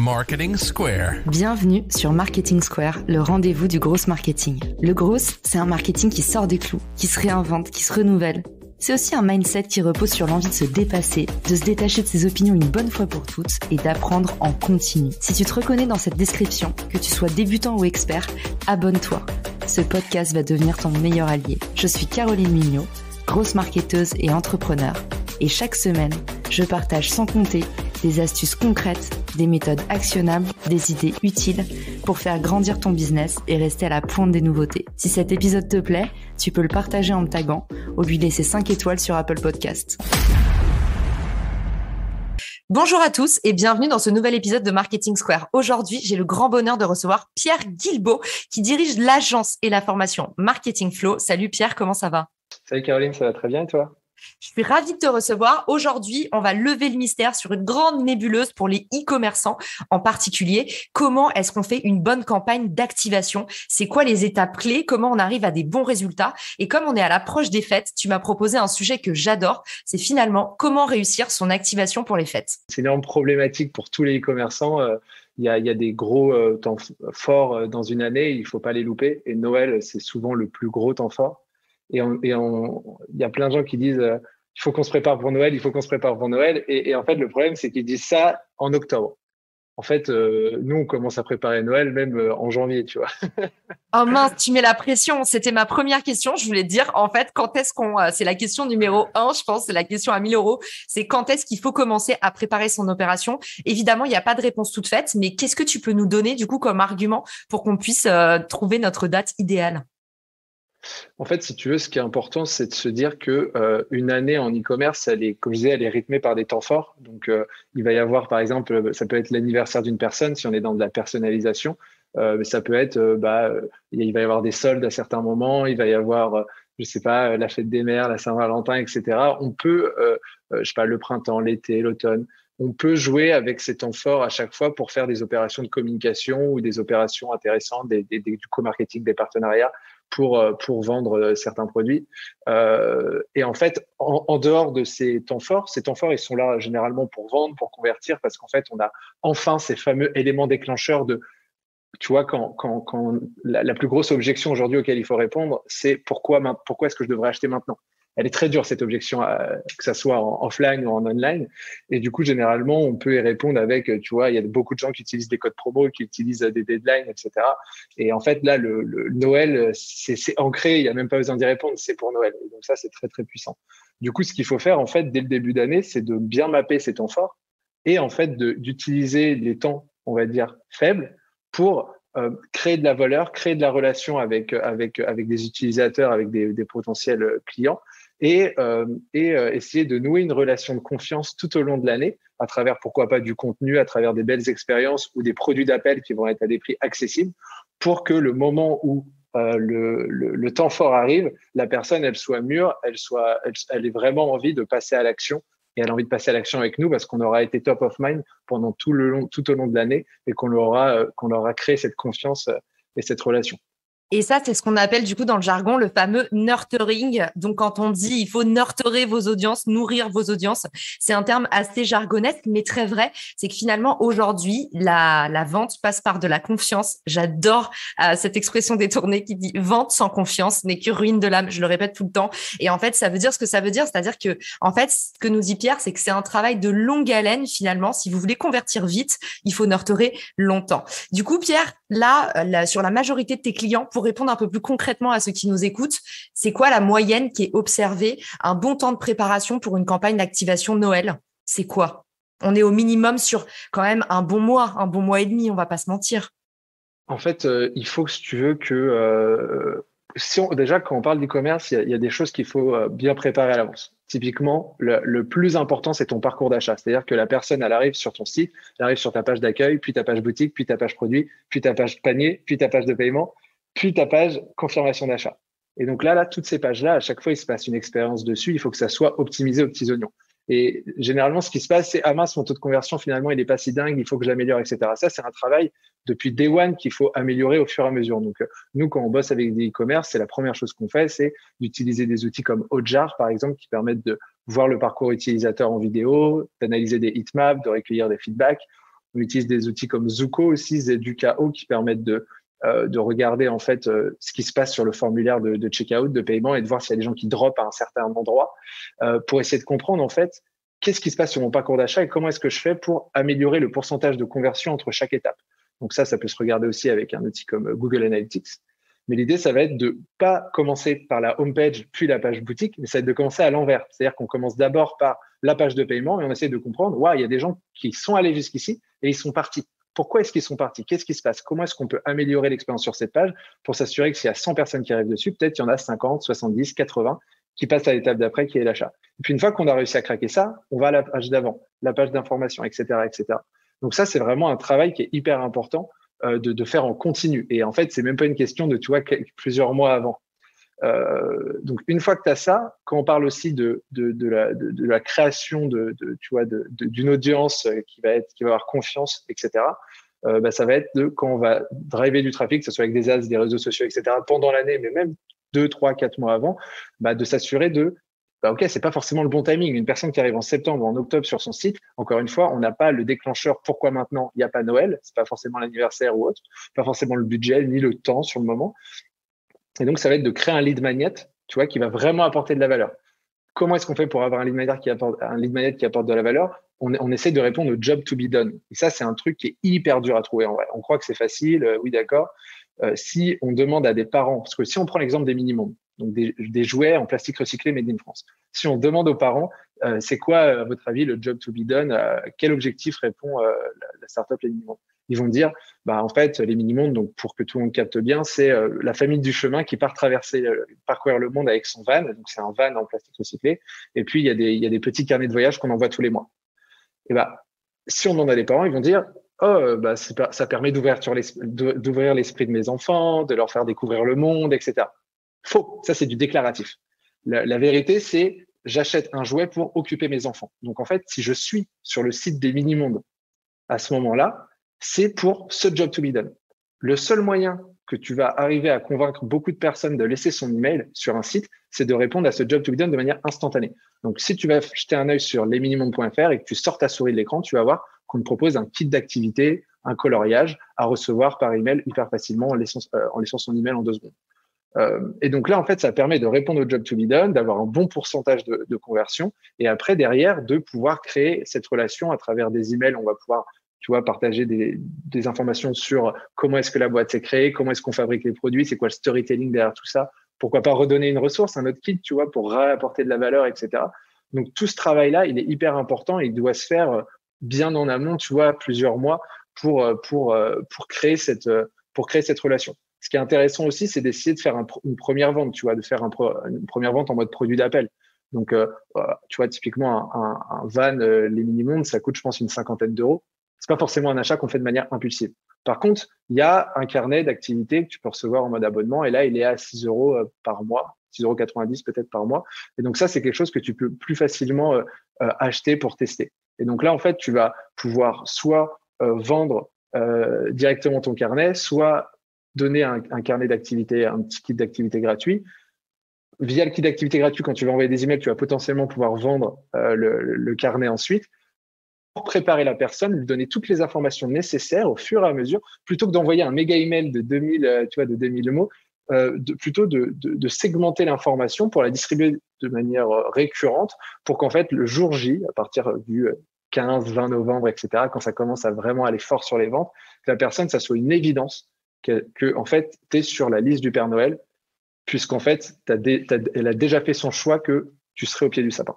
Marketing Square. Bienvenue sur Marketing Square, le rendez-vous du gros marketing. Le gros, c'est un marketing qui sort des clous, qui se réinvente, qui se renouvelle. C'est aussi un mindset qui repose sur l'envie de se dépasser, de se détacher de ses opinions une bonne fois pour toutes et d'apprendre en continu. Si tu te reconnais dans cette description, que tu sois débutant ou expert, abonne-toi. Ce podcast va devenir ton meilleur allié. Je suis Caroline Mignot, grosse marketeuse et entrepreneur. Et chaque semaine, je partage sans compter des astuces concrètes, des méthodes actionnables, des idées utiles pour faire grandir ton business et rester à la pointe des nouveautés. Si cet épisode te plaît, tu peux le partager en me taguant ou lui laisser 5 étoiles sur Apple Podcasts. Bonjour à tous et bienvenue dans ce nouvel épisode de Marketing Square. Aujourd'hui, j'ai le grand bonheur de recevoir Pierre Guilbeault qui dirige l'agence et la formation Marketing Flow. Salut Pierre, comment ça va? Salut Caroline, ça va très bien et toi? Je suis ravie de te recevoir. Aujourd'hui, on va lever le mystère sur une grande nébuleuse pour les e-commerçants en particulier. Comment est-ce qu'on fait une bonne campagne d'activation? C'est quoi les étapes clés? Comment on arrive à des bons résultats? Et comme on est à l'approche des fêtes, tu m'as proposé un sujet que j'adore. C'est finalement comment réussir son activation pour les fêtes. C'est une énorme problématique pour tous les e-commerçants. Il y a des gros temps forts dans une année, il ne faut pas les louper. Et Noël, c'est souvent le plus gros temps fort. Il y a plein de gens qui disent il faut qu'on se prépare pour Noël, il faut qu'on se prépare pour Noël. Et en fait, le problème, c'est qu'ils disent ça en octobre. En fait, nous, on commence à préparer Noël même en janvier, tu vois. Oh mince, tu mets la pression. C'était ma première question. Je voulais te dire, en fait, quand est-ce c'est la question numéro 1, je pense, c'est la question à 1 000 €. C'est quand est-ce qu'il faut commencer à préparer son opération? Évidemment, il n'y a pas de réponse toute faite, mais qu'est-ce que tu peux nous donner, du coup, comme argument pour qu'on puisse trouver notre date idéale? En fait, si tu veux, ce qui est important, c'est de se dire que une année en e-commerce, comme je disais, elle est rythmée par des temps forts. Donc, il va y avoir, par exemple, ça peut être l'anniversaire d'une personne si on est dans de la personnalisation. Mais ça peut être, il va y avoir des soldes à certains moments. Il va y avoir, je sais pas, la fête des mères, la Saint-Valentin, etc. On peut, je sais pas, le printemps, l'été, l'automne. On peut jouer avec ces temps forts à chaque fois pour faire des opérations de communication ou des opérations intéressantes, du co-marketing, des partenariats pour vendre certains produits. Et en fait, en dehors de ces temps forts, ils sont là généralement pour vendre, pour convertir, parce qu'en fait, on a enfin ces fameux éléments déclencheurs tu vois, quand la plus grosse objection aujourd'hui auquel il faut répondre, c'est pourquoi est-ce que je devrais acheter maintenant? Elle est très dure, cette objection, que ça soit en offline ou en online. Et du coup, généralement, on peut y répondre avec, tu vois, il y a beaucoup de gens qui utilisent des codes promo, qui utilisent des deadlines, etc. Et en fait, là, le Noël, c'est ancré, il n'y a même pas besoin d'y répondre, c'est pour Noël. Et donc ça, c'est très, très puissant. Du coup, ce qu'il faut faire, en fait, dès le début d'année, c'est de bien mapper ces temps forts et en fait, d'utiliser les temps, on va dire, faibles pour créer de la valeur, créer de la relation avec des utilisateurs, avec des potentiels clients et essayer de nouer une relation de confiance tout au long de l'année à travers, pourquoi pas, du contenu, à travers des belles expériences ou des produits d'appel qui vont être à des prix accessibles pour que le moment où le temps fort arrive, la personne, elle soit mûre, elle ait vraiment envie de passer à l'action. Et elle a envie de passer à l'action avec nous parce qu'on aura été top of mind pendant tout au long de l'année et qu'on leur aura créé cette confiance et cette relation. Et ça, c'est ce qu'on appelle du coup dans le jargon le fameux nurturing. Donc, quand on dit il faut nurturer vos audiences, nourrir vos audiences, c'est un terme assez jargonesque, mais très vrai. C'est que finalement, aujourd'hui, la vente passe par de la confiance. J'adore cette expression détournée qui dit vente sans confiance n'est que ruine de l'âme. Je le répète tout le temps. Et en fait, ça veut dire ce que ça veut dire. C'est-à-dire que, en fait, ce que nous dit Pierre, c'est que c'est un travail de longue haleine finalement. Si vous voulez convertir vite, il faut nurturer longtemps. Du coup, Pierre, là, sur la majorité de tes clients, pour répondre un peu plus concrètement à ceux qui nous écoutent, c'est quoi la moyenne qui est observée, un bon temps de préparation pour une campagne d'activation Noël? C'est quoi? On est au minimum sur quand même un bon mois et demi, on va pas se mentir. En fait, il faut que, si tu veux, que déjà, quand on parle d'e-commerce, il y a des choses qu'il faut bien préparer à l'avance. Typiquement, le plus important, c'est ton parcours d'achat. C'est-à-dire que la personne, elle arrive sur ton site, elle arrive sur ta page d'accueil, puis ta page boutique, puis ta page produit, puis ta page panier, puis ta page de paiement, puis ta page confirmation d'achat. Et donc là, toutes ces pages-là, à chaque fois, il se passe une expérience dessus. Il faut que ça soit optimisé aux petits oignons. Et généralement, ce qui se passe, c'est « Ah mince, mon taux de conversion, finalement, il n'est pas si dingue, il faut que je l'améliore, etc. » Ça, c'est un travail depuis day one qu'il faut améliorer au fur et à mesure. Donc, nous, quand on bosse avec des e-commerce, c'est la première chose qu'on fait, c'est d'utiliser des outils comme Hotjar, par exemple, qui permettent de voir le parcours utilisateur en vidéo, d'analyser des heatmaps, de recueillir des feedbacks. On utilise des outils comme Zuko aussi, Zedukao, qui permettent de regarder en fait ce qui se passe sur le formulaire de checkout, de paiement, et de voir s'il y a des gens qui dropent à un certain endroit, pour essayer de comprendre en fait qu'est-ce qui se passe sur mon parcours d'achat et comment est-ce que je fais pour améliorer le pourcentage de conversion entre chaque étape. Donc ça peut se regarder aussi avec un outil comme Google Analytics. Mais l'idée, ça va être de pas commencer par la homepage puis la page boutique, mais ça va être de commencer à l'envers. C'est-à-dire qu'on commence d'abord par la page de paiement et on essaie de comprendre, il y a des gens qui sont allés jusqu'ici et ils sont partis. Pourquoi est-ce qu'ils sont partis? Qu'est-ce qui se passe? Comment est-ce qu'on peut améliorer l'expérience sur cette page pour s'assurer que s'il y a 100 personnes qui arrivent dessus, peut-être il y en a 50, 70, 80 qui passent à l'étape d'après, qui est l'achat. Et puis, une fois qu'on a réussi à craquer ça, on va à la page d'avant, la page d'information, etc., etc. Donc ça, c'est vraiment un travail qui est hyper important de faire en continu. Et en fait, c'est même pas une question de, plusieurs mois avant. Donc, une fois que tu as ça, quand on parle aussi de la création d'une audience qui va avoir confiance, etc., ça va être quand on va driver du trafic, que ce soit avec des ads, des réseaux sociaux, etc., pendant l'année, mais même 2, 3, 4 mois avant, de s'assurer OK, c'est pas forcément le bon timing. Une personne qui arrive en septembre ou en octobre sur son site, encore une fois, on n'a pas le déclencheur. Pourquoi maintenant? Il n'y a pas Noël, c'est pas forcément l'anniversaire ou autre, pas forcément le budget ni le temps sur le moment. Et donc, ça va être de créer un lead magnet, qui va vraiment apporter de la valeur. Comment est-ce qu'on fait pour avoir un lead magnet qui apporte de la valeur? On essaie de répondre au job to be done. Et ça, c'est un truc qui est hyper dur à trouver en vrai. On croit que c'est facile, oui, d'accord. Si on demande à des parents, parce que si on prend l'exemple des minimums, donc des jouets en plastique recyclé made in France, si on demande aux parents, c'est quoi, à votre avis, le job to be done, quel objectif répond la startup Les Mini-Mondes? Ils vont dire, en fait, les Mini-Mondes, donc pour que tout le monde capte bien, c'est la famille du chemin qui part parcourir le monde avec son van. Donc c'est un van en plastique recyclé. Et puis il y a des petits carnets de voyage qu'on envoie tous les mois. Et si on demande à des parents, ils vont dire, ça permet d'ouvrir l'esprit de mes enfants, de leur faire découvrir le monde, etc. Faux, ça c'est du déclaratif. La vérité, c'est j'achète un jouet pour occuper mes enfants. Donc en fait, si je suis sur le site des Mini-Mondes à ce moment-là, c'est pour ce job to be done. Le seul moyen que tu vas arriver à convaincre beaucoup de personnes de laisser son email sur un site, c'est de répondre à ce job to be done de manière instantanée. Donc si tu vas jeter un œil sur lesminimondes.fr et que tu sors ta souris de l'écran, tu vas voir qu'on te propose un kit d'activité, un coloriage à recevoir par email hyper facilement en laissant son email en 2 secondes. Et donc là, en fait, ça permet de répondre au job to be done, d'avoir un bon pourcentage de conversion et après, derrière, de pouvoir créer cette relation à travers des emails. On va pouvoir, partager des informations sur comment est-ce que la boîte s'est créée, comment est-ce qu'on fabrique les produits, c'est quoi le storytelling derrière tout ça. Pourquoi pas redonner une ressource, un autre kit, pour apporter de la valeur, etc. Donc, tout ce travail-là, il est hyper important et il doit se faire bien en amont, plusieurs mois pour créer cette relation. Ce qui est intéressant aussi, c'est d'essayer de faire une première vente, de faire une première vente en mode produit d'appel. Donc, typiquement, un van, les Mini-Mondes, ça coûte, je pense, une 50aine d'euros. C'est pas forcément un achat qu'on fait de manière impulsive. Par contre, il y a un carnet d'activités que tu peux recevoir en mode abonnement et là, il est à 6 euros par mois, 6,90 € peut-être par mois. Et donc ça, c'est quelque chose que tu peux plus facilement acheter pour tester. Et donc là, en fait, tu vas pouvoir soit vendre directement ton carnet, soit donner un carnet d'activités, un petit kit d'activités gratuit. Via le kit d'activités gratuit, quand tu vas envoyer des emails, tu vas potentiellement pouvoir vendre le carnet ensuite. Pour préparer la personne, lui donner toutes les informations nécessaires au fur et à mesure, plutôt que d'envoyer un méga email de 2000 mots, plutôt de segmenter l'information pour la distribuer de manière récurrente pour qu'en fait, le jour J, à partir du 15, 20 novembre, etc., quand ça commence à vraiment aller fort sur les ventes, que la personne, ça soit une évidence que en fait, tu es sur la liste du Père Noël, puisqu'en fait, elle a déjà fait son choix que tu serais au pied du sapin.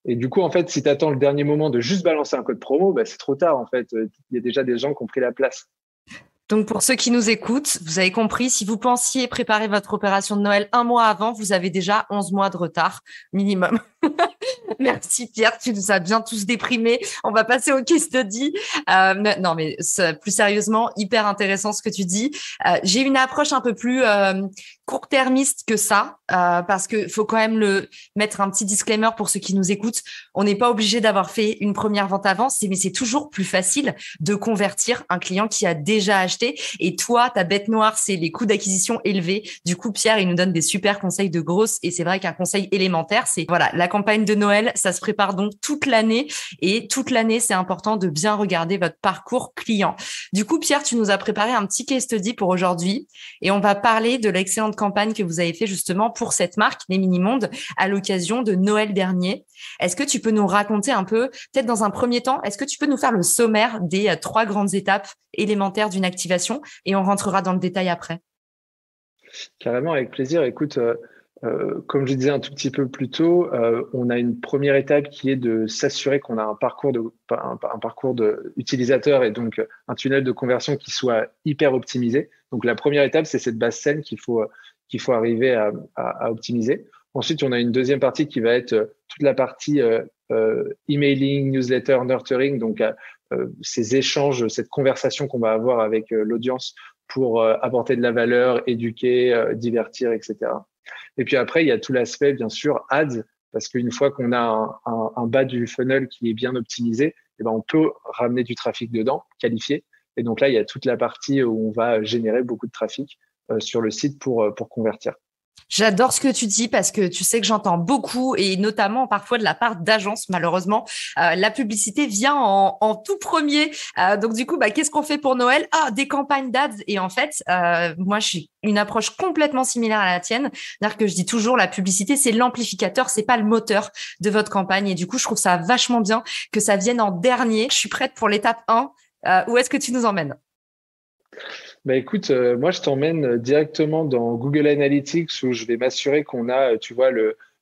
Et du coup, en fait, si tu attends le dernier moment de juste balancer un code promo, c'est trop tard, en fait. Il y a déjà des gens qui ont pris la place. Donc, pour ceux qui nous écoutent, vous avez compris, si vous pensiez préparer votre opération de Noël 1 mois avant, vous avez déjà 11 mois de retard minimum. Merci Pierre, tu nous as bien tous déprimés. On va passer au case study. Non, mais plus sérieusement, hyper intéressant ce que tu dis. J'ai une approche un peu plus court-termiste que ça, parce que faut quand même mettre un petit disclaimer pour ceux qui nous écoutent. On n'est pas obligé d'avoir fait une première vente avant, mais c'est toujours plus facile de convertir un client qui a déjà acheté. Et toi, ta bête noire, c'est les coûts d'acquisition élevés. Du coup, Pierre, il nous donne des super conseils de grosses. Et c'est vrai qu'un conseil élémentaire, c'est voilà, la campagne de Noël Noël, ça se prépare donc toute l'année et toute l'année, c'est important de bien regarder votre parcours client. Du coup, Pierre, tu nous as préparé un petit case study pour aujourd'hui et on va parler de l'excellente campagne que vous avez fait justement pour cette marque, les Mini-Mondes, à l'occasion de Noël dernier. Est-ce que tu peux nous raconter un peu, peut-être dans un premier temps, est-ce que tu peux nous faire le sommaire des 3 grandes étapes élémentaires d'une activation et on rentrera dans le détail après? Carrément, avec plaisir. Écoute, comme je disais un tout petit peu plus tôt, on a une première étape qui est de s'assurer qu'on a un parcours de utilisateur et donc un tunnel de conversion qui soit hyper optimisé. Donc la première étape, c'est cette base saine qu'il faut arriver à optimiser. Ensuite, on a une deuxième partie qui va être toute la partie emailing, newsletter, nurturing, donc ces échanges, cette conversation qu'on va avoir avec l'audience pour apporter de la valeur, éduquer, divertir, etc. Et puis après, il y a tout l'aspect, bien sûr, ads, parce qu'une fois qu'on a un bas du funnel qui est bien optimisé, eh ben, on peut ramener du trafic dedans, qualifié. Et donc là, il y a toute la partie où on va générer beaucoup de trafic sur le site pour convertir. J'adore ce que tu dis parce que tu sais que j'entends beaucoup et notamment parfois de la part d'agences, malheureusement. La publicité vient en tout premier. Donc du coup, qu'est-ce qu'on fait pour Noël? Ah, des campagnes d'ads. Et en fait, moi, j'ai une approche complètement similaire à la tienne. C'est-à-dire que je dis toujours, la publicité, c'est l'amplificateur, c'est pas le moteur de votre campagne. Et du coup, je trouve ça vachement bien que ça vienne en dernier. Je suis prête pour l'étape 1. Où est-ce que tu nous emmènes? Écoute, moi, je t'emmène directement dans Google Analytics où je vais m'assurer qu'on a, tu vois,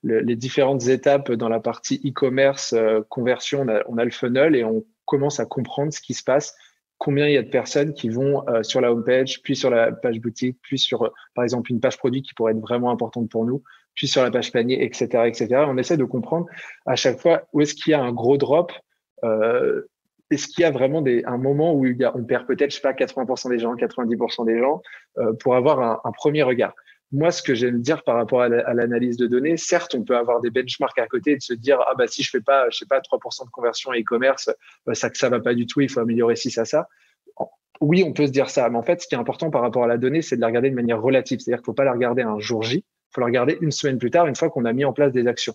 les différentes étapes dans la partie e-commerce, conversion. On a le funnel et on commence à comprendre ce qui se passe, combien il y a de personnes qui vont sur la homepage, puis sur la page boutique, puis sur, par exemple, une page produit qui pourrait être vraiment importante pour nous, puis sur la page panier, etc., etc. On essaie de comprendre à chaque fois où est-ce qu'il y a un gros drop. Est-ce qu'il y a vraiment un moment où on perd peut-être, je sais pas, 80% des gens, 90% des gens pour avoir un premier regard? Moi, ce que j'aime dire par rapport à l'analyse de données, certes, on peut avoir des benchmarks à côté et de se dire, si je fais pas, je sais pas, 3% de conversion à e-commerce, ça va pas du tout, il faut améliorer ci, ça. Oui, on peut se dire ça, mais en fait, ce qui est important par rapport à la donnée, c'est de la regarder de manière relative. C'est-à-dire qu'il faut pas la regarder un jour J, il faut la regarder une semaine plus tard, une fois qu'on a mis en place des actions.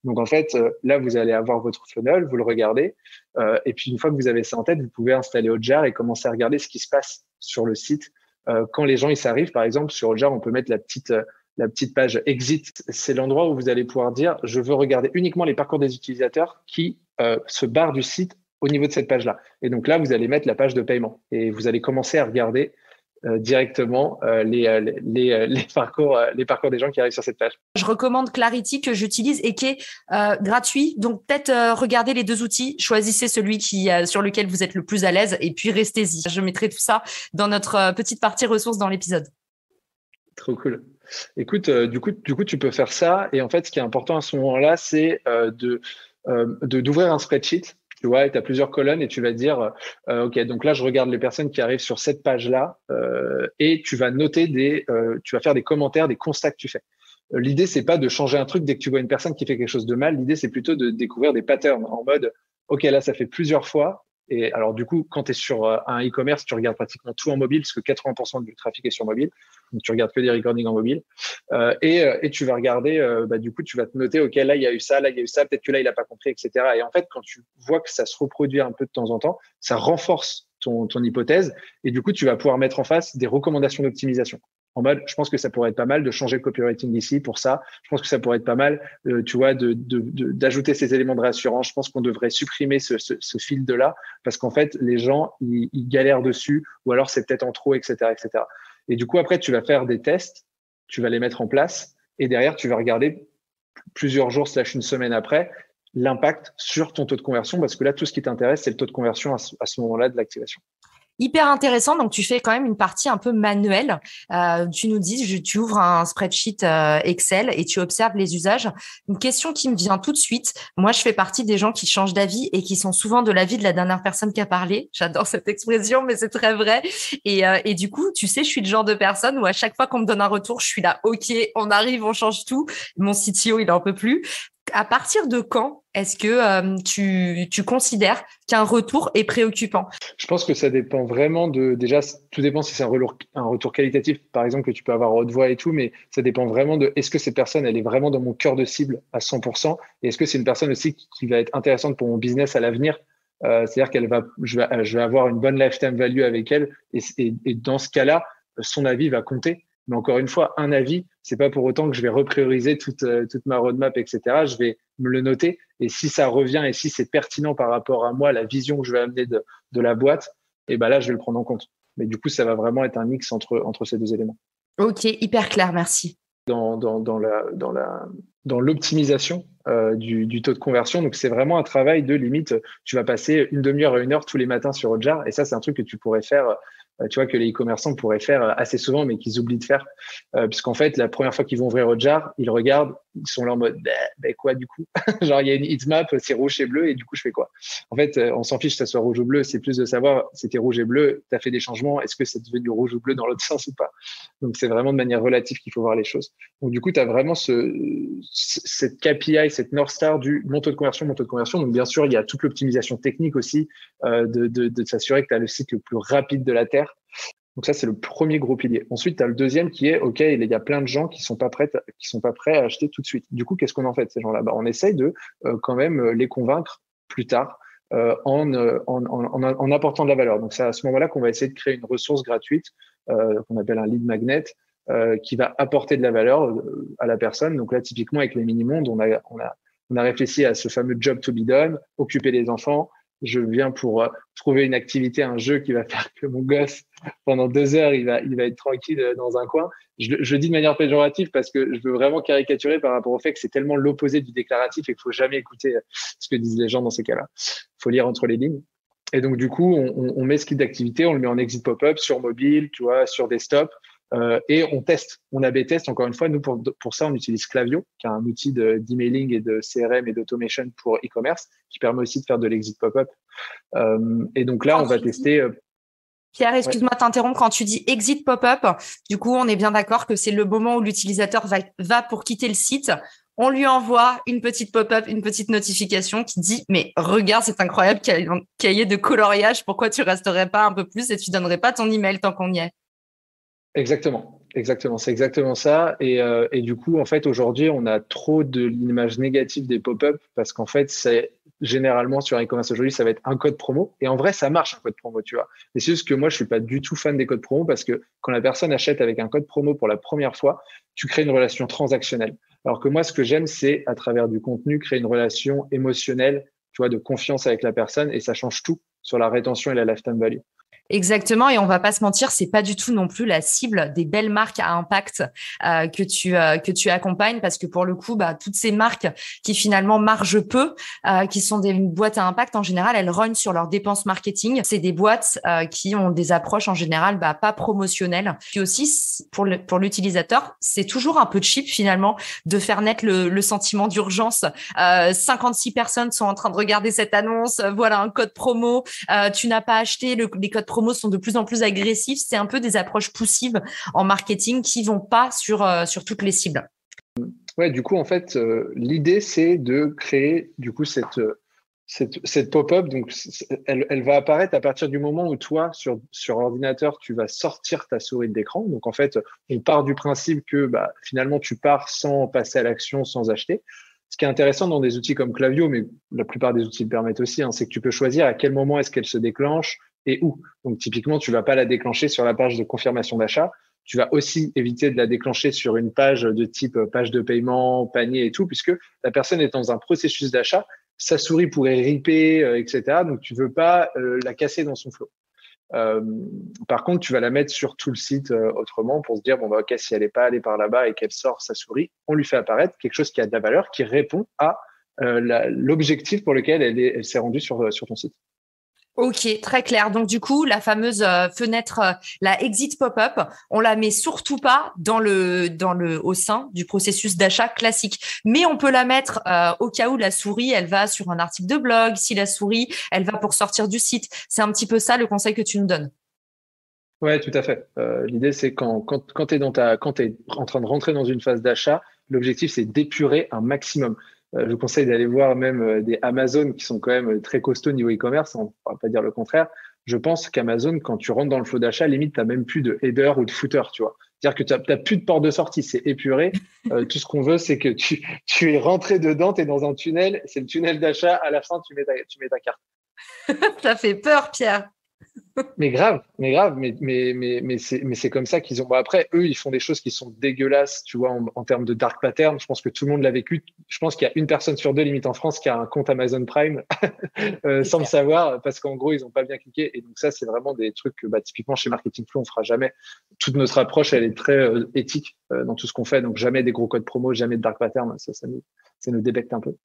Donc, en fait, là, vous allez avoir votre funnel, vous le regardez. Et puis, une fois que vous avez ça en tête, vous pouvez installer Hotjar et commencer à regarder ce qui se passe sur le site. Quand les gens ils s'arrivent, par exemple, sur Hotjar, on peut mettre la petite page Exit. C'est l'endroit où vous allez pouvoir dire, je veux regarder uniquement les parcours des utilisateurs qui se barrent du site au niveau de cette page-là. Et donc là, vous allez mettre la page de paiement. Et vous allez commencer à regarder directement les parcours des gens qui arrivent sur cette page. Je recommande Clarity que j'utilise et qui est gratuit. Donc peut-être regardez les 2 outils, choisissez celui sur lequel vous êtes le plus à l'aise et puis restez-y. Je mettrai tout ça dans notre petite partie ressources dans l'épisode. Trop cool. Écoute, du coup, tu peux faire ça. Et en fait, ce qui est important à ce moment-là, c'est d'ouvrir un spreadsheet. Tu vois, tu as plusieurs colonnes et tu vas dire, OK, donc là, je regarde les personnes qui arrivent sur cette page-là et tu vas noter tu vas faire des commentaires, des constats que tu fais. L'idée, c'est pas de changer un truc dès que tu vois une personne qui fait quelque chose de mal. L'idée, c'est plutôt de découvrir des patterns en mode, OK, là, ça fait plusieurs fois. Et alors, du coup, quand tu es sur un e-commerce, tu regardes pratiquement tout en mobile parce que 80% du trafic est sur mobile. Donc, tu regardes que des recordings en mobile. Et tu vas regarder, du coup, tu vas te noter, OK, là, il y a eu ça, peut-être que là, il n'a pas compris, etc. Et en fait, quand tu vois que ça se reproduit un peu de temps en temps, ça renforce ton hypothèse. Et du coup, tu vas pouvoir mettre en face des recommandations d'optimisation. En mode, je pense que ça pourrait être pas mal de changer le copywriting d'ici pour ça. Je pense que ça pourrait être pas mal, tu vois, d'ajouter ces éléments de réassurance. Je pense qu'on devrait supprimer ce fil de là parce qu'en fait, les gens, ils galèrent dessus ou alors c'est peut-être en trop, etc., etc. Et du coup, après, tu vas faire des tests, tu vas les mettre en place et derrière, tu vas regarder plusieurs jours / une semaine après l'impact sur ton taux de conversion parce que là, tout ce qui t'intéresse, c'est le taux de conversion à ce moment-là de l'activation. Hyper intéressant. Donc, tu fais quand même une partie un peu manuelle. Tu nous dis, tu ouvres un spreadsheet Excel et tu observes les usages. Une question qui me vient tout de suite. Moi, je fais partie des gens qui changent d'avis et qui sont souvent de l'avis de la dernière personne qui a parlé. J'adore cette expression, mais c'est très vrai. Et du coup, tu sais, je suis le genre de personne où à chaque fois qu'on me donne un retour, je suis là, OK, on arrive, on change tout. Mon CTO, il en peut plus. à partir de quand est-ce que tu considères qu'un retour est préoccupant? Je pense que ça dépend vraiment déjà, tout dépend si c'est un retour qualitatif, par exemple, que tu peux avoir en haute voix et tout, mais ça dépend vraiment de est-ce que cette personne, elle est vraiment dans mon cœur de cible à 100%, et est-ce que c'est une personne aussi qui va être intéressante pour mon business à l'avenir. C'est-à-dire je vais avoir une bonne lifetime value avec elle, et dans ce cas-là, son avis va compter. Mais encore une fois, un avis, c'est pas pour autant que je vais reprioriser toute ma roadmap, etc. Je vais me le noter. Et si ça revient et si c'est pertinent par rapport à moi, la vision que je vais amener de la boîte, et ben là, je vais le prendre en compte. Mais du coup, ça va vraiment être un mix entre ces deux éléments. Ok, hyper clair, merci. Dans l'optimisation du taux de conversion. Donc, c'est vraiment un travail de limite. Tu vas passer une demi-heure à une heure tous les matins sur Hotjar. Et ça, c'est un truc que tu pourrais faire, tu vois, que les e-commerçants pourraient faire assez souvent, mais qu'ils oublient de faire. Puisqu'en fait, la première fois qu'ils vont ouvrir Hotjar, ils regardent, ils sont là en mode, quoi, du coup? Genre, il y a une heatmap, c'est rouge et bleu, et du coup, je fais quoi? En fait, on s'en fiche que ça soit rouge ou bleu. C'est plus de savoir, c'était rouge et bleu, tu as fait des changements, est-ce que c'est devenu rouge ou bleu dans l'autre sens ou pas? Donc, c'est vraiment de manière relative qu'il faut voir les choses. Donc, du coup, tu as vraiment cette KPI, cette North Star du mon taux de conversion, mon taux de conversion. Donc, bien sûr, il y a toute l'optimisation technique aussi de s'assurer que tu as le site le plus rapide de la Terre. Donc, ça, c'est le premier gros pilier. Ensuite, tu as le deuxième qui est, OK, il y a plein de gens qui sont pas prêts à acheter tout de suite. Du coup, qu'est-ce qu'on en fait de ces gens-là? On essaye de quand même les convaincre plus tard en apportant de la valeur. Donc, c'est à ce moment-là qu'on va essayer de créer une ressource gratuite qu'on appelle un lead magnet qui va apporter de la valeur à la personne. Donc là, typiquement, avec les mini-mondes, on a réfléchi à ce fameux job to be done, occuper les enfants. Je viens pour trouver une activité, un jeu qui va faire que mon gosse, pendant 2 heures, il va être tranquille dans un coin. Je dis de manière péjorative parce que je veux vraiment caricaturer par rapport au fait que c'est tellement l'opposé du déclaratif et qu'il faut jamais écouter ce que disent les gens dans ces cas-là. Il faut lire entre les lignes. Et donc, du coup, on met ce kit d'activité, on le met en exit pop-up sur mobile, tu vois, sur desktop. Et on teste, on A/B teste. Encore une fois, nous, pour ça, on utilise Klaviyo, qui est un outil d'emailing et de CRM et d'automation pour e-commerce, qui permet aussi de faire de l'exit pop-up. Et donc là, on va tester. Pierre, excuse-moi de t'interrompre. Quand tu dis exit pop-up, du coup, on est bien d'accord que c'est le moment où l'utilisateur va pour quitter le site. On lui envoie une petite pop-up, une petite notification qui dit « Mais regarde, c'est incroyable cahier de coloriage. Pourquoi tu resterais pas un peu plus et tu donnerais pas ton email tant qu'on y est ?» Exactement. C'est exactement ça. Et du coup, en fait, aujourd'hui, on a trop de l'image négative des pop-up parce qu'en fait, c'est généralement sur e-commerce aujourd'hui, ça va être un code promo. Et en vrai, ça marche un code promo, tu vois. Mais c'est juste que moi, je suis pas du tout fan des codes promo parce que quand la personne achète avec un code promo pour la première fois, tu crées une relation transactionnelle. Alors que moi, ce que j'aime, c'est à travers du contenu, créer une relation émotionnelle, tu vois, de confiance avec la personne et ça change tout sur la rétention et la lifetime value. Exactement, et on va pas se mentir, c'est pas du tout non plus la cible des belles marques à impact que tu accompagnes, parce que pour le coup, toutes ces marques qui finalement margent peu, qui sont des boîtes à impact en général, elles rognent sur leurs dépenses marketing. C'est des boîtes qui ont des approches en général pas promotionnelles. Puis aussi pour l'utilisateur, c'est toujours un peu cheap finalement de faire naître le sentiment d'urgence. 56 personnes sont en train de regarder cette annonce. Voilà un code promo. Tu n'as pas acheté les codes promos sont de plus en plus agressifs. C'est un peu des approches poussives en marketing qui vont pas sur toutes les cibles. Ouais, du coup, en fait, l'idée, c'est de créer du coup cette pop-up. Donc, elle va apparaître à partir du moment où toi, sur ordinateur, tu vas sortir ta souris de l'écran. Donc, en fait, on part du principe que finalement, tu pars sans passer à l'action, sans acheter. Ce qui est intéressant dans des outils comme Klaviyo, mais la plupart des outils le permettent aussi, c'est que tu peux choisir à quel moment est-ce qu'elle se déclenche et où. Donc, typiquement, tu vas pas la déclencher sur la page de confirmation d'achat. Tu vas aussi éviter de la déclencher sur une page de type page de paiement, panier et tout, puisque la personne est dans un processus d'achat, sa souris pourrait riper, etc. Donc, tu veux pas la casser dans son flow. Par contre, tu vas la mettre sur tout le site autrement pour se dire, ok, si elle n'est pas allée par là-bas et qu'elle sort sa souris, on lui fait apparaître quelque chose qui a de la valeur, qui répond à l'objectif pour lequel elle s'est rendue sur ton site. Ok, très clair. Donc du coup, la fameuse fenêtre, la exit pop-up, on la met surtout pas au sein du processus d'achat classique. Mais on peut la mettre au cas où la souris, elle va sur un article de blog, si la souris, elle va pour sortir du site. C'est un petit peu ça le conseil que tu nous donnes. Ouais, tout à fait. L'idée, c'est quand tu es en train de rentrer dans une phase d'achat, l'objectif, c'est d'épurer un maximum. je vous conseille d'aller voir même des Amazon qui sont quand même très costauds niveau e-commerce, on ne va pas dire le contraire. Je pense qu'Amazon, quand tu rentres dans le flow d'achat, limite, tu n'as même plus de header ou de footer, tu vois. C'est-à-dire que tu n'as plus de porte de sortie, c'est épuré. Tout ce qu'on veut, c'est que tu es rentré dedans, tu es dans un tunnel, c'est le tunnel d'achat, à la fin, tu mets ta carte. Ça fait peur, Pierre. Mais grave, mais c'est comme ça qu'ils ont. Bon, après, eux, ils font des choses qui sont dégueulasses, tu vois, en termes de dark pattern. Je pense que tout le monde l'a vécu. Je pense qu'il y a une personne sur deux, limite en France, qui a un compte Amazon Prime sans le savoir, parce qu'en gros, ils n'ont pas bien cliqué. Et donc ça, c'est vraiment des trucs que, typiquement chez Marketing Flow, on fera jamais. Toute notre approche, elle est très éthique dans tout ce qu'on fait. Donc jamais des gros codes promo, jamais de dark pattern. Ça nous débecte un peu.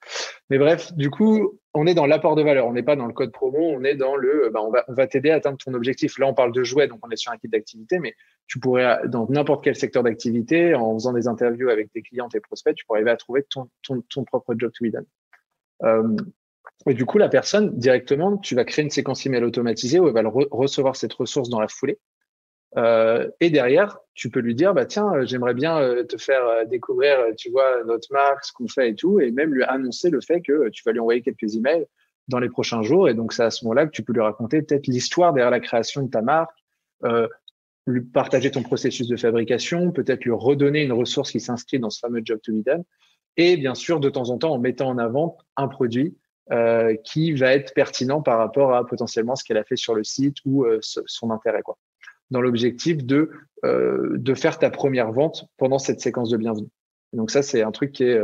Mais bref, du coup, on est dans l'apport de valeur. On n'est pas dans le code promo, on est dans on va t'aider à atteindre ton objectif. Là, on parle de jouets, donc on est sur un kit d'activité, mais tu pourrais, dans n'importe quel secteur d'activité, en faisant des interviews avec tes clients, tes prospects, tu pourrais arriver à trouver ton propre job to be done. Et du coup, la personne, directement, tu vas créer une séquence email automatisée où elle va recevoir cette ressource dans la foulée. Et derrière, tu peux lui dire, tiens, j'aimerais bien te faire découvrir, tu vois, notre marque, ce qu'on fait et tout, et même lui annoncer le fait que tu vas lui envoyer quelques emails dans les prochains jours. Et donc, c'est à ce moment-là que tu peux lui raconter peut-être l'histoire derrière la création de ta marque, lui partager ton processus de fabrication, peut-être lui redonner une ressource qui s'inscrit dans ce fameux job to be done. Et bien sûr, de temps en temps, en mettant en avant un produit qui va être pertinent par rapport à potentiellement ce qu'elle a fait sur le site ou son intérêt, quoi, dans l'objectif de faire ta première vente pendant cette séquence de bienvenue. Et donc ça, c'est un truc qui est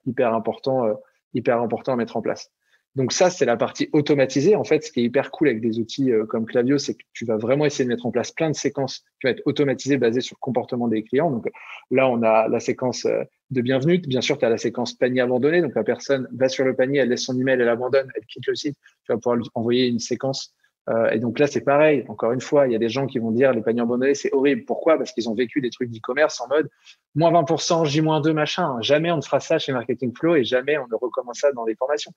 hyper important à mettre en place. Donc ça, c'est la partie automatisée. En fait, ce qui est hyper cool avec des outils comme Klaviyo, c'est que tu vas vraiment essayer de mettre en place plein de séquences qui vont être automatisées basées sur le comportement des clients. Donc là, on a la séquence de bienvenue. Bien sûr, tu as la séquence panier abandonné. Donc la personne va sur le panier, elle laisse son email, elle abandonne, elle quitte le site. Tu vas pouvoir lui envoyer une séquence. Et donc là, c'est pareil. Encore une fois, il y a des gens qui vont dire les paniers abandonnés, c'est horrible. Pourquoi? Parce qu'ils ont vécu des trucs d'e-commerce en mode moins 20%, J-2, machin. Jamais on ne fera ça chez Marketing Flow et jamais on ne recommence ça dans les formations.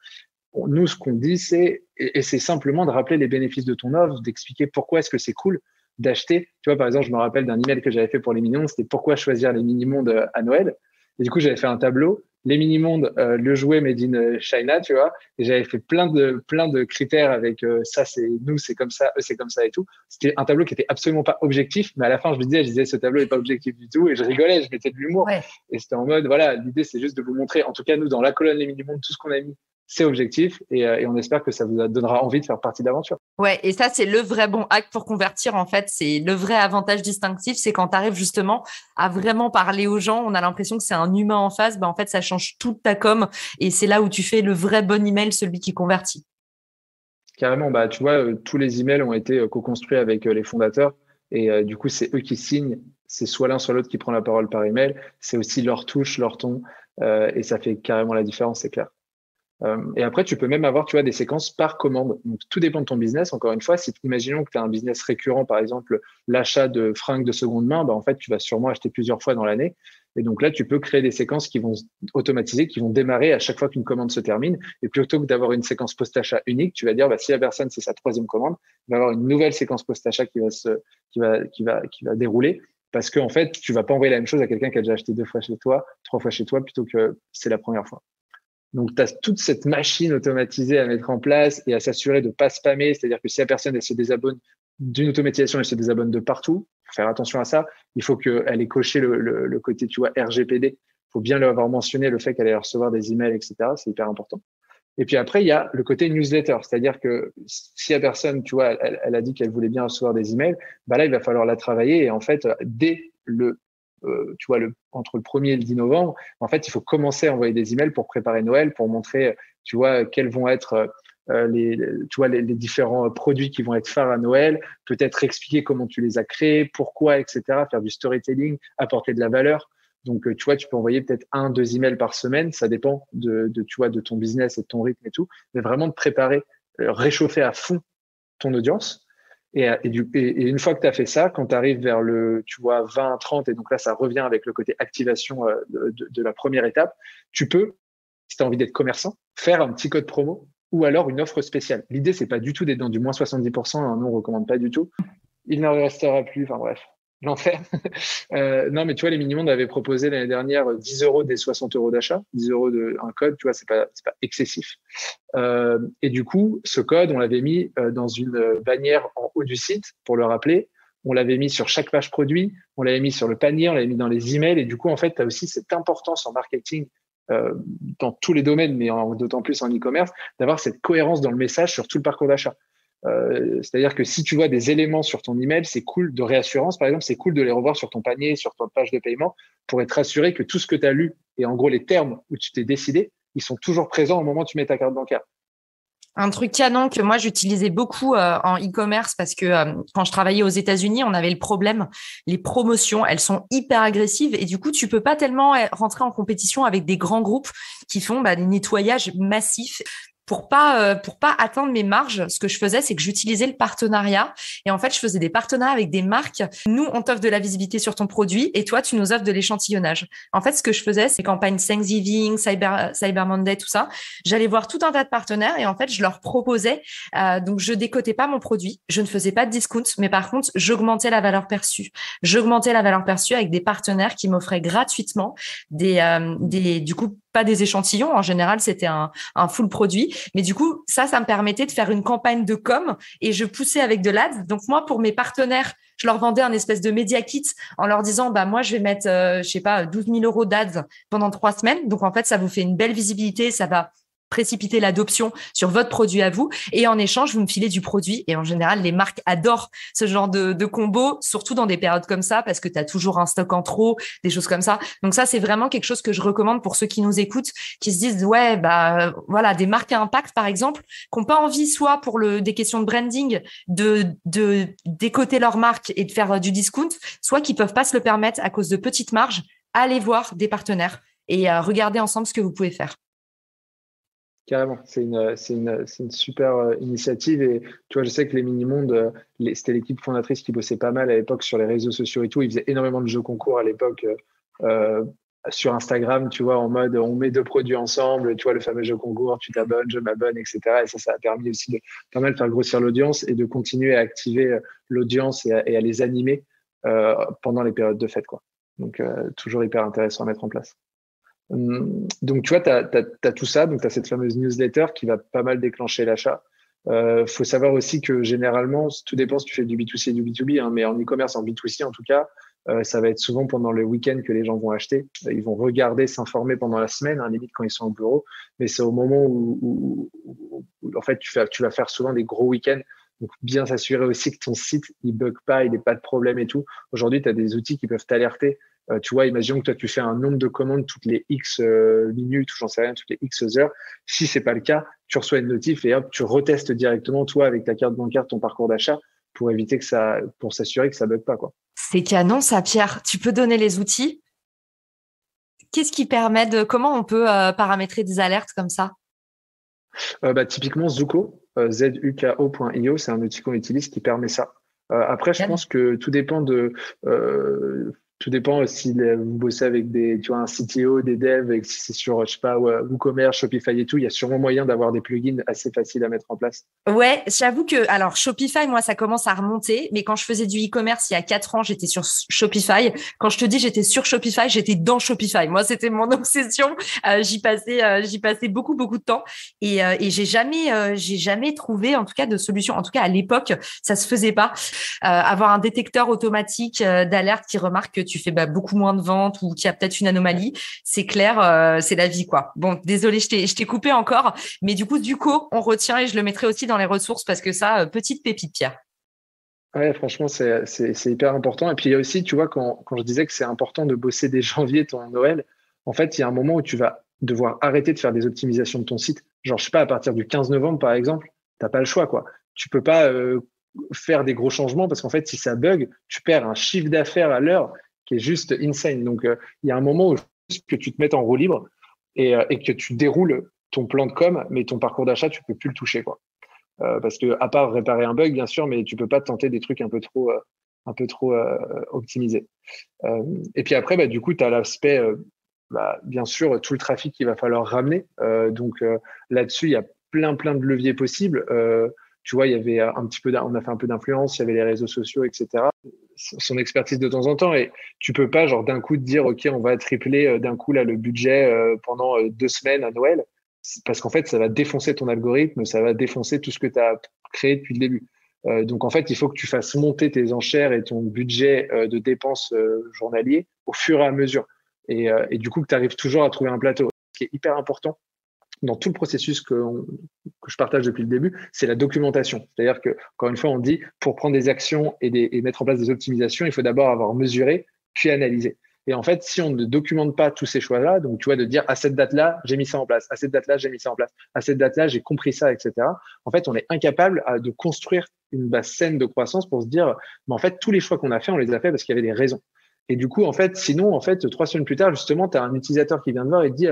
Bon, nous, ce qu'on dit, c'est simplement de rappeler les bénéfices de ton offre, d'expliquer pourquoi est-ce que c'est cool d'acheter. Tu vois, par exemple, je me rappelle d'un email que j'avais fait pour les mini-mondes, c'était pourquoi choisir les mini-mondes à Noël. Et du coup, j'avais fait un tableau, les mini-mondes, le jouet made in China, tu vois, et j'avais fait plein de critères avec ça, c'est nous, c'est comme ça, eux, c'est comme ça et tout. C'était un tableau qui était absolument pas objectif, mais à la fin, je disais, ce tableau est pas objectif du tout, et je rigolais, je mettais de l'humour. Ouais. Et c'était en mode, voilà, l'idée, c'est juste de vous montrer, en tout cas, nous, dans la colonne les mini-mondes, tout ce qu'on a mis, c'est objectif et on espère que ça vous donnera envie de faire partie de l'aventure. Ouais, et ça, c'est le vrai bon hack pour convertir. En fait, c'est le vrai avantage distinctif. C'est quand tu arrives justement à vraiment parler aux gens, on a l'impression que c'est un humain en face. En fait, ça change toute ta com et c'est là où tu fais le vrai bon email, celui qui convertit. Carrément, tu vois, tous les emails ont été co-construits avec les fondateurs et du coup, c'est eux qui signent. C'est soit l'un, soit l'autre qui prend la parole par email. C'est aussi leur touche, leur ton et ça fait carrément la différence, c'est clair. Et après, tu peux même avoir, tu vois, des séquences par commande. Donc, tout dépend de ton business. Encore une fois, si imaginons que tu as un business récurrent, par exemple, l'achat de fringues de seconde main, en fait, tu vas sûrement acheter plusieurs fois dans l'année. Et donc là, tu peux créer des séquences qui vont automatiser, qui vont démarrer à chaque fois qu'une commande se termine. Et plutôt que d'avoir une séquence post-achat unique, tu vas dire, si la personne, c'est sa troisième commande, il va y avoir une nouvelle séquence post-achat qui va dérouler. Parce que, en fait, tu vas pas envoyer la même chose à quelqu'un qui a déjà acheté 2 fois chez toi, 3 fois chez toi, plutôt que c'est la première fois. Donc, tu as toute cette machine automatisée à mettre en place et à s'assurer de ne pas spammer. C'est-à-dire que si la personne elle se désabonne d'une automatisation, elle se désabonne de partout. Il faut faire attention à ça. Il faut qu'elle ait coché le côté, tu vois, RGPD. Il faut bien lui avoir mentionné le fait qu'elle allait recevoir des emails, etc. C'est hyper important. Et puis après, il y a le côté newsletter. C'est-à-dire que si la personne, tu vois, elle a dit qu'elle voulait bien recevoir des emails, là, il va falloir la travailler. Et en fait, dès tu vois, entre le 1er et le 10 novembre, en fait, il faut commencer à envoyer des emails pour préparer Noël, pour montrer, tu vois, quels vont être les différents produits qui vont être phares à Noël, peut-être expliquer comment tu les as créés, pourquoi, etc., faire du storytelling, apporter de la valeur. Donc, tu vois, tu peux envoyer peut-être 1-2 emails par semaine, ça dépend tu vois, de ton business et de ton rythme et tout, mais vraiment de préparer, réchauffer à fond ton audience. Et une fois que tu as fait ça, quand tu arrives vers tu vois, 20-30, et donc là, ça revient avec le côté activation de la première étape, tu peux, si tu as envie d'être commerçant, faire un petit code promo ou alors une offre spéciale. L'idée, c'est pas du tout d'être dans du moins 70%, hein, nous, on recommande pas du tout. Il n'en restera plus, enfin bref. L'enfer. Non, mais tu vois, les mini-mondes avaient proposé l'année dernière 10 euros des 60 euros d'achat, 10 euros de un code, tu vois, c'est pas excessif. Et du coup, ce code, on l'avait mis dans une bannière en haut du site pour le rappeler. On l'avait mis sur chaque page produit, on l'avait mis sur le panier, on l'avait mis dans les emails. Et du coup, en fait, tu as aussi cette importance en marketing dans tous les domaines, mais d'autant plus en e-commerce, d'avoir cette cohérence dans le message sur tout le parcours d'achat. C'est-à-dire que si tu vois des éléments sur ton email, c'est cool de réassurance, par exemple, c'est cool de les revoir sur ton panier, sur ton page de paiement, pour être assuré que tout ce que tu as lu et en gros les termes où tu t'es décidé, ils sont toujours présents au moment où tu mets ta carte bancaire. Un truc canon que moi j'utilisais beaucoup en e-commerce parce que quand je travaillais aux États-Unis, on avait le problème, les promotions, elles sont hyper agressives et du coup tu peux pas tellement rentrer en compétition avec des grands groupes qui font des nettoyages massifs. Pour pas atteindre mes marges, ce que je faisais, c'est que j'utilisais le partenariat. Et en fait, je faisais des partenariats avec des marques. Nous, on t'offre de la visibilité sur ton produit et toi, tu nous offres de l'échantillonnage. En fait, ce que je faisais, c'est campagne Thanksgiving, Cyber Monday, tout ça. J'allais voir tout un tas de partenaires et en fait, je leur proposais. Donc, je décotais pas mon produit. Je ne faisais pas de discount, mais par contre, j'augmentais la valeur perçue. J'augmentais la valeur perçue avec des partenaires qui m'offraient gratuitement du coup, pas des échantillons. En général, c'était un full produit. Mais du coup, ça me permettait de faire une campagne de com et je poussais avec de l'ads. Donc, moi, pour mes partenaires, je leur vendais un espèce de média kit en leur disant, moi, je vais mettre, je sais pas, 12 000 euros d'ads pendant 3 semaines. Donc, en fait, ça vous fait une belle visibilité. Ça va précipiter l'adoption sur votre produit à vous. Et en échange, vous me filez du produit. Et en général, les marques adorent ce genre de combo, surtout dans des périodes comme ça, parce que tu as toujours un stock en trop, des choses comme ça. Donc ça, c'est vraiment quelque chose que je recommande pour ceux qui nous écoutent, qui se disent, ouais, voilà, des marques à impact, par exemple, qui n'ont pas envie, soit pour des questions de branding, de décoter leur marque et de faire du discount, soit qui peuvent pas se le permettre à cause de petites marges. Allez voir des partenaires et regardez ensemble ce que vous pouvez faire. Carrément, c'est une super initiative et tu vois, je sais que les mini-mondes, c'était l'équipe fondatrice qui bossait pas mal à l'époque sur les réseaux sociaux et tout. Ils faisaient énormément de jeux concours à l'époque sur Instagram, tu vois, en mode on met deux produits ensemble, tu vois, le fameux jeu concours, tu t'abonnes, je m'abonne, etc. Et ça a permis aussi de pas mal faire grossir l'audience et de continuer à activer l'audience et à les animer pendant les périodes de fête, quoi. Donc, toujours hyper intéressant à mettre en place. Donc, tu vois, tu as tout ça. Donc, tu as cette fameuse newsletter qui va pas mal déclencher l'achat. Faut savoir aussi que généralement, tout dépend si tu fais du B2C et du B2B, hein, mais en e-commerce, en B2C en tout cas, ça va être souvent pendant le week-end que les gens vont acheter. Ils vont regarder, s'informer pendant la semaine, hein, limite quand ils sont au bureau. Mais c'est au moment où en fait, tu vas faire souvent des gros week-ends. Donc, bien s'assurer aussi que ton site, il bug pas, il n'ait pas de problème et tout. Aujourd'hui, tu as des outils qui peuvent t'alerter. Tu vois, imaginons que toi, tu fais un nombre de commandes toutes les X minutes ou j'en sais rien, toutes les X heures. Si c'est pas le cas, tu reçois une notif et hop, tu retestes directement, toi, avec ta carte bancaire, ton parcours d'achat pour éviter pour s'assurer que ça bug pas, quoi. C'est canon, ça, Pierre. Tu peux donner les outils? Qu'est-ce qui permet comment on peut paramétrer des alertes comme ça? Typiquement, Zuko, zuko.io, c'est un outil qu'on utilise qui permet ça. Après, je pense que tout dépend si vous bossez avec tu vois, un CTO, des devs, et si c'est sur, je sais pas, WooCommerce, Shopify et tout, il y a sûrement moyen d'avoir des plugins assez faciles à mettre en place. Ouais, j'avoue que, alors, Shopify, moi, ça commence à remonter, mais quand je faisais du e-commerce il y a 4 ans, j'étais sur Shopify. Quand je te dis j'étais sur Shopify, j'étais dans Shopify. Moi, c'était mon obsession. J'y passais beaucoup, beaucoup de temps et j'ai jamais trouvé, en tout cas, de solution. En tout cas, à l'époque, ça se faisait pas. Avoir un détecteur automatique d'alerte qui remarque que tu fais beaucoup moins de ventes ou qu'il y a peut-être une anomalie, c'est clair, c'est la vie, quoi. Bon, désolé, je t'ai coupé encore, mais du coup, on retient et je le mettrai aussi dans les ressources parce que ça, petite pépite, Pierre. Ouais, franchement, c'est hyper important. Et puis, il y a aussi, tu vois, quand je disais que c'est important de bosser dès janvier ton Noël, en fait, il y a un moment où tu vas devoir arrêter de faire des optimisations de ton site. Genre, je sais pas, à partir du 15 novembre, par exemple, t'as pas le choix, quoi. Tu peux pas faire des gros changements parce qu'en fait, si ça bug, tu perds un chiffre d'affaires à l'heure qui est juste insane. Donc, il y a un moment où juste que tu te mettes en roue libre et que tu déroules ton plan de com, mais ton parcours d'achat, tu peux plus le toucher, quoi. Parce que à part réparer un bug, bien sûr, mais tu peux pas tenter des trucs un peu trop optimisés. Et puis après, du coup, tu as l'aspect, bien sûr, tout le trafic qu'il va falloir ramener. Donc là-dessus, il y a plein de leviers possibles. Tu vois, il y avait on a fait un peu d'influence, il y avait les réseaux sociaux, etc. son expertise de temps en temps. Et tu peux pas, genre, d'un coup, te dire, OK, on va tripler d'un coup là, le budget pendant 2 semaines à Noël. Parce qu'en fait, ça va défoncer ton algorithme, ça va défoncer tout ce que tu as créé depuis le début. Donc, en fait, il faut que tu fasses monter tes enchères et ton budget de dépenses journalier au fur et à mesure. Et du coup, que tu arrives toujours à trouver un plateau. Ce qui est hyper important dans tout le processus que je partage depuis le début, c'est la documentation. C'est-à-dire que, encore une fois, on dit, pour prendre des actions et mettre en place des optimisations, il faut d'abord avoir mesuré, puis analysé. Et en fait, si on ne documente pas tous ces choix-là, donc tu vois, de dire à cette date-là, j'ai mis ça en place, à cette date-là, j'ai mis ça en place, à cette date-là, j'ai compris ça, etc. En fait, on est incapable de construire une base saine de croissance pour se dire, mais en fait, tous les choix qu'on a fait, on les a fait parce qu'il y avait des raisons. Et du coup, en fait, sinon, 3 semaines plus tard, justement, tu as un utilisateur qui vient te voir et te dit,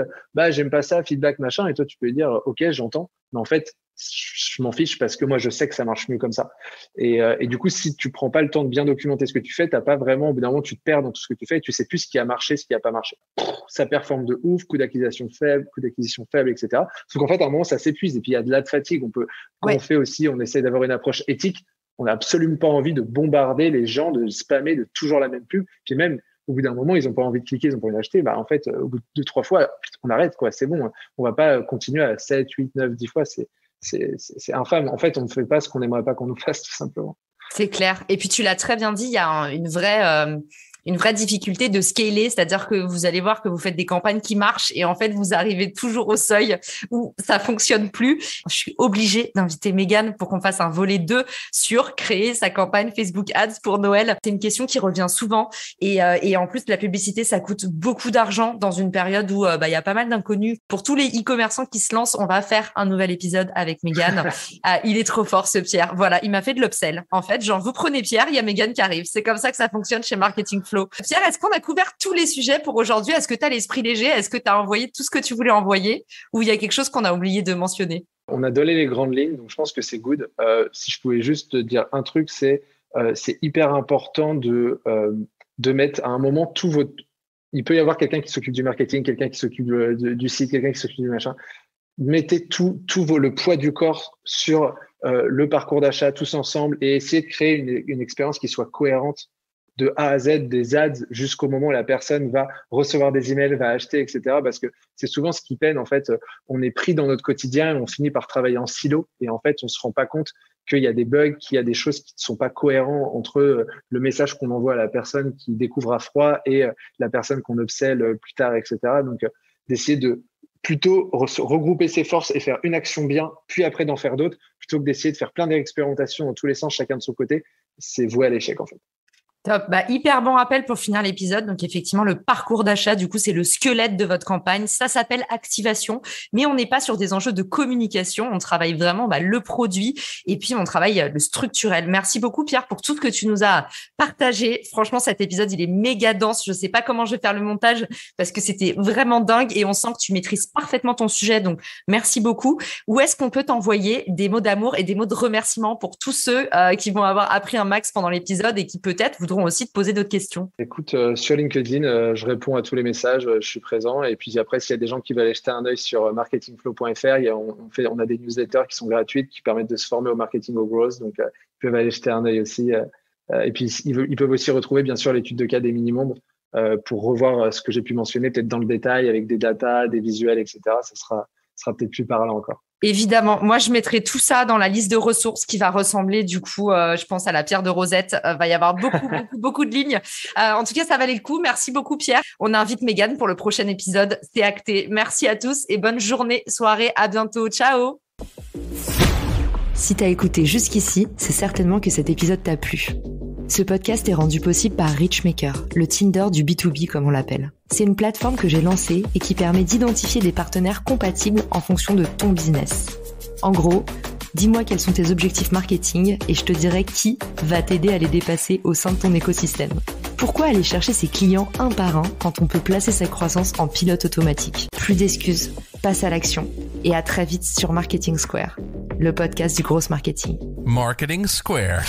j'aime pas ça, feedback, machin. Et toi, tu peux lui dire, OK, j'entends. Mais en fait, je m'en fiche parce que moi, je sais que ça marche mieux comme ça. Et du coup, si tu prends pas le temps de bien documenter ce que tu fais, t'as pas vraiment, au bout d'un moment, tu te perds dans tout ce que tu fais et tu sais plus ce qui a marché, ce qui a pas marché. Ça performe de ouf, coût d'acquisition faible, etc. Sauf qu'en fait, à un moment, ça s'épuise et puis il y a de la fatigue. On fait aussi, on essaie d'avoir une approche éthique. On n'a absolument pas envie de bombarder les gens, de spammer de toujours la même pub. Puis même, au bout d'un moment, ils n'ont pas envie de cliquer, ils n'ont pas envie d'acheter. En fait, au bout de 2-3 fois, on arrête, quoi. C'est bon. On va pas continuer à 7, 8, 9, 10 fois. C'est infâme. En fait, on ne fait pas ce qu'on n'aimerait pas qu'on nous fasse, tout simplement. C'est clair. Et puis, tu l'as très bien dit, il y a une vraie difficulté de scaler, c'est-à-dire que vous allez voir que vous faites des campagnes qui marchent et en fait, vous arrivez toujours au seuil où ça fonctionne plus. Je suis obligée d'inviter Mégane pour qu'on fasse un volet 2 sur créer sa campagne Facebook Ads pour Noël. C'est une question qui revient souvent et en plus, la publicité, ça coûte beaucoup d'argent dans une période où il y a pas mal d'inconnus. Pour tous les e-commerçants qui se lancent, on va faire un nouvel épisode avec Mégane. Il est trop fort, ce Pierre. Voilà, il m'a fait de l'upsell. En fait, genre, vous prenez Pierre, il y a Mégane qui arrive. C'est comme ça que ça fonctionne chez Marketing Flow. Pierre, est-ce qu'on a couvert tous les sujets pour aujourd'hui? Est-ce que tu as l'esprit léger? Est-ce que tu as envoyé tout ce que tu voulais envoyer? Ou il y a quelque chose qu'on a oublié de mentionner? On a donné les grandes lignes, donc je pense que c'est good. Si je pouvais juste te dire un truc, c'est hyper important de mettre à un moment tout votre... Il peut y avoir quelqu'un qui s'occupe du marketing, quelqu'un qui s'occupe du site, quelqu'un qui s'occupe du machin. Mettez le poids du corps sur le parcours d'achat tous ensemble et essayez de créer une expérience qui soit cohérente de A à Z, des ads jusqu'au moment où la personne va recevoir des emails, va acheter, etc. Parce que c'est souvent ce qui peine. En fait, on est pris dans notre quotidien et on finit par travailler en silo. Et en fait, on se rend pas compte qu'il y a des bugs, qu'il y a des choses qui ne sont pas cohérents entre le message qu'on envoie à la personne qui découvre à froid et la personne qu'on upsell plus tard, etc. Donc, d'essayer de plutôt regrouper ses forces et faire une action bien, puis après d'en faire d'autres, plutôt que d'essayer de faire plein d'expérimentations dans tous les sens, chacun de son côté. C'est voué à l'échec, en fait. Top. Hyper bon rappel pour finir l'épisode. Donc, effectivement, le parcours d'achat, du coup, c'est le squelette de votre campagne. Ça s'appelle activation, mais on n'est pas sur des enjeux de communication. On travaille vraiment le produit et puis on travaille le structurel. Merci beaucoup, Pierre, pour tout ce que tu nous as partagé. Franchement, cet épisode, il est méga dense. Je sais pas comment je vais faire le montage parce que c'était vraiment dingue et on sent que tu maîtrises parfaitement ton sujet. Donc, merci beaucoup. Où est-ce qu'on peut t'envoyer des mots d'amour et des mots de remerciement pour tous ceux qui vont avoir appris un max pendant l'épisode et qui peut-être voudront aussi te poser d'autres questions? Écoute, sur LinkedIn, je réponds à tous les messages, je suis présent. Et puis après, s'il y a des gens qui veulent aller jeter un œil sur marketingflow.fr, on a des newsletters qui sont gratuites, qui permettent de se former au marketing au growth. Donc, ils peuvent aller jeter un œil aussi. Et puis, ils peuvent aussi retrouver, bien sûr, l'étude de cas des minimums pour revoir ce que j'ai pu mentionner, peut-être dans le détail, avec des datas, des visuels, etc. Ça sera peut-être plus parlant encore. Évidemment, moi je mettrai tout ça dans la liste de ressources qui va ressembler du coup, je pense à la pierre de Rosette. Va y avoir beaucoup de lignes. En tout cas, ça valait le coup. Merci beaucoup Pierre. On invite Mégane pour le prochain épisode. C'est acté. Merci à tous et bonne journée, soirée. À bientôt. Ciao. Si t'as écouté jusqu'ici, c'est certainement que cet épisode t'a plu. Ce podcast est rendu possible par Richmaker, le Tinder du B2B comme on l'appelle. C'est une plateforme que j'ai lancée et qui permet d'identifier des partenaires compatibles en fonction de ton business. En gros, dis-moi quels sont tes objectifs marketing et je te dirai qui va t'aider à les dépasser au sein de ton écosystème. Pourquoi aller chercher ses clients un par un quand on peut placer sa croissance en pilote automatique? Plus d'excuses, passe à l'action et à très vite sur Marketing Square, le podcast du gros marketing. Marketing Square.